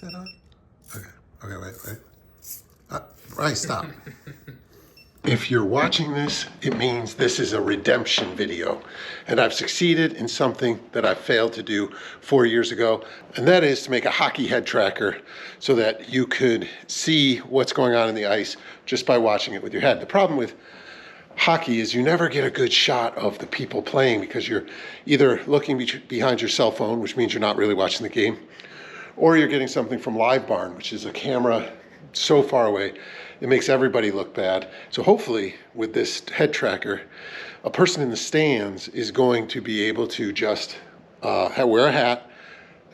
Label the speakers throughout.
Speaker 1: that on? Okay, wait. Right, stop. If you're watching this, it means this is a redemption video. And I've succeeded in something that I failed to do 4 years ago. And that is to make a hockey head tracker so that you could see what's going on in the ice just by watching it with your head. The problem with hockey is you never get a good shot of the people playing because you're either looking behind your cell phone, which means you're not really watching the game, or you're getting something from Live Barn, which is a camera so far away, it makes everybody look bad. So hopefully with this head tracker, a person in the stands is going to be able to just wear a hat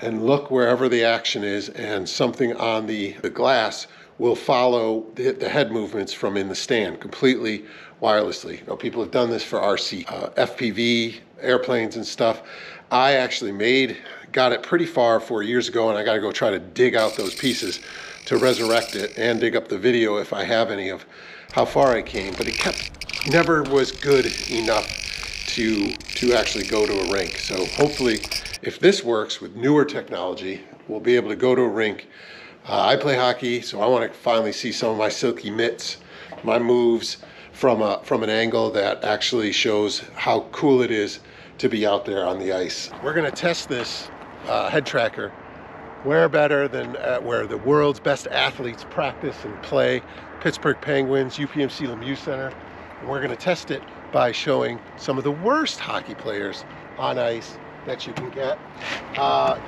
Speaker 1: and look wherever the action is, and something on the glass will follow the head movements from in the stand completely wirelessly. You know, people have done this for RC, FPV, airplanes and stuff. I actually got it pretty far 4 years ago, and I got to go try to dig out those pieces to resurrect it and dig up the video if I have any of how far I came. But it never was good enough to actually go to a rink. So hopefully, if this works with newer technology, we'll be able to go to a rink. I play hockey, so I want to finally see some of my silky mitts, my moves from an angle that actually shows how cool it is to be out there on the ice. We're going to test this head tracker where better than where the world's best athletes practice and play, Pittsburgh Penguins, UPMC Lemieux Center. And we're going to test it by showing some of the worst hockey players on ice that you can get.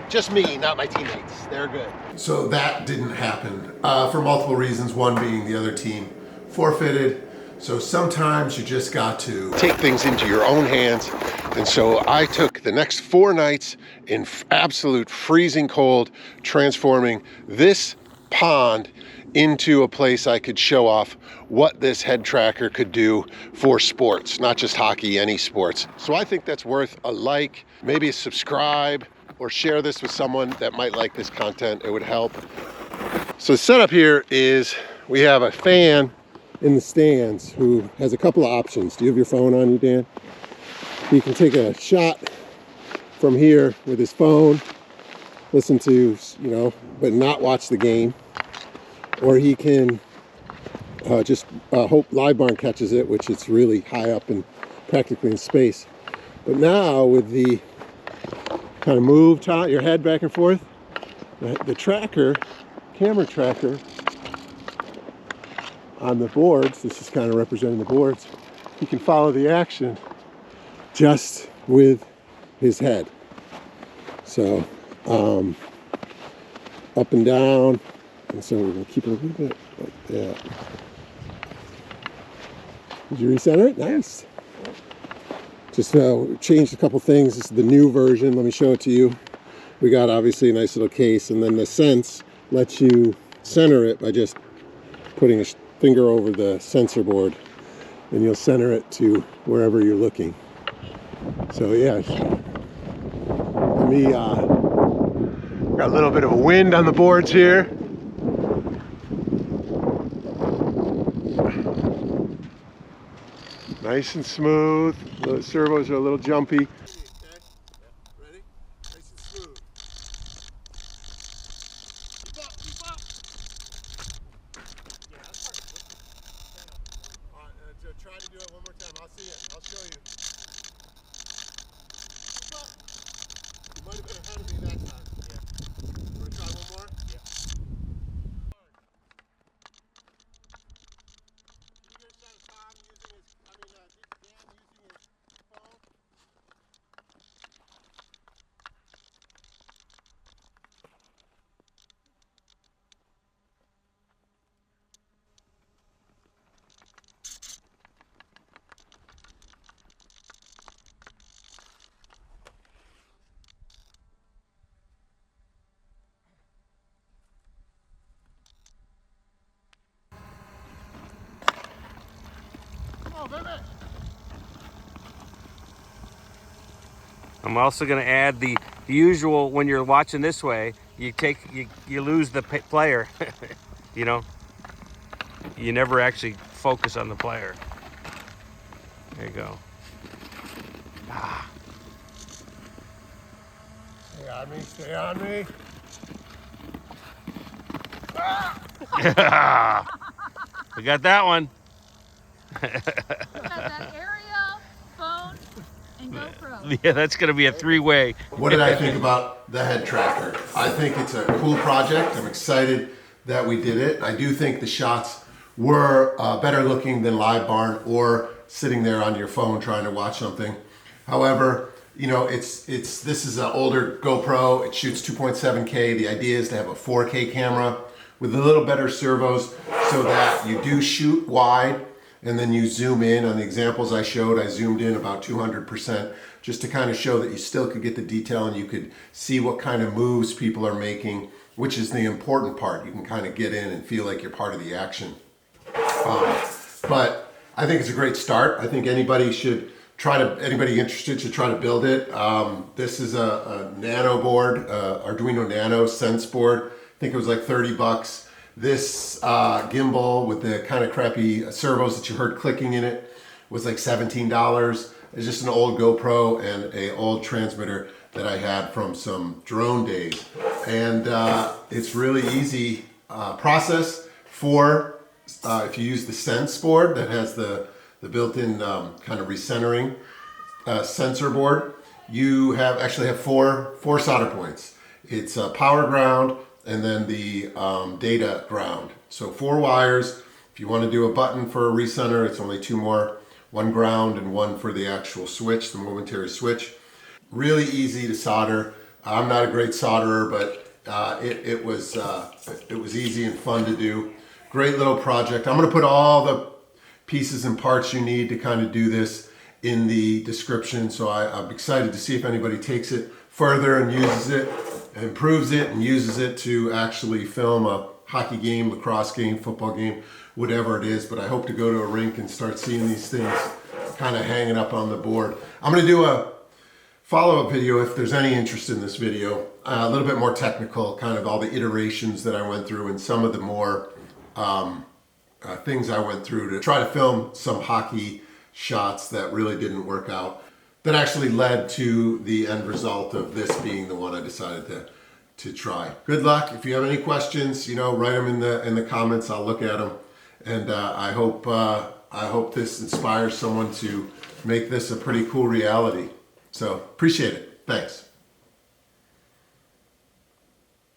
Speaker 1: Just me, not my teammates. They're good. So that didn't happen for multiple reasons. One being the other team forfeited. So sometimes you just got to take things into your own hands. And so I took the next 4 nights in absolute freezing cold, transforming this pond into a place I could show off what this head tracker could do for sports, not just hockey, any sports. So I think that's worth a like, maybe a subscribe, or share this with someone that might like this content. It would help. So the setup here is we have a fan in the stands who has a couple of options. Do you have your phone on you, Dan? He can take a shot from here with his phone, listen to, but not watch the game. Or he can just hope Live Barn catches it, which it's really high up and practically in space. But now with the kind of move your head back and forth, the tracker, camera tracker on the boards, this is kind of representing the boards, he can follow the action just with his head. So up and down, and so we're going to keep it a little bit like that. Did you recenter it? Nice. Just changed a couple things. This is the new version. Let me show it to you. We got obviously a nice little case, and then the Sense lets you center it by just putting a finger over the sensor board, and you'll center it to wherever you're looking. So yeah, let me got a little bit of a wind on the boards here. Nice and smooth. The servos are a little jumpy. Ready? Nice and smooth. Keep up, keep up. Yeah, that's perfect. All right, try to do it one more time. I'll see it. I'll show you. Keep up. You might have been ahead of me that time. Yeah. You want to try one more? Yeah.
Speaker 2: I'm also going to add the usual, when you're watching this way, you lose the player. You never actually focus on the player. There you go.
Speaker 1: Stay on me, stay on me.
Speaker 2: We got that one.
Speaker 3: We got that aerial, phone, and GoPro.
Speaker 2: Yeah, that's going to be a three-way.
Speaker 1: What did I think about the head tracker? I think it's a cool project. I'm excited that we did it. I do think the shots were better looking than Live Barn or sitting there on your phone trying to watch something. However, you know, this is an older GoPro. It shoots 2.7K. The idea is to have a 4K camera with a little better servos so that you do shoot wide and then you zoom in. On the examples I showed, I zoomed in about 200% just to kind of show that you still could get the detail and you could see what kind of moves people are making, which is the important part. You can kind of get in and feel like you're part of the action. But I think it's a great start. I think anybody interested should try to build it. This is a Nano board, Arduino Nano Sense board. I think it was like 30 bucks. This gimbal with the kind of crappy servos that you heard clicking in it was like $17. It's just an old GoPro and an old transmitter that I had from some drone days. And it's really easy process for if you use the Sense board that has the built-in kind of recentering sensor board. You actually have four solder points. It's a power ground and then the data ground. So 4 wires. If you want to do a button for a recenter, it's only 2 more. 1 ground and 1 for the actual switch, the momentary switch. Really easy to solder. I'm not a great solderer, but it was easy and fun to do. Great little project. I'm going to put all the pieces and parts you need to kind of do this in the description. So I'm excited to see if anybody takes it further and uses it, improves it, and uses it to actually film a hockey game, lacrosse game, football game, whatever it is. But I hope to go to a rink and start seeing these things kind of hanging up on the board. I'm going to do a follow-up video if there's any interest in this video. A little bit more technical, kind of all the iterations that I went through and some of the more things I went through to try to film some hockey shots that really didn't work out, that actually led to the end result of this being the one I decided to try. Good luck. If you have any questions, you know, write them in the comments. I'll look at them, and I hope this inspires someone to make this a pretty cool reality. So appreciate it. Thanks.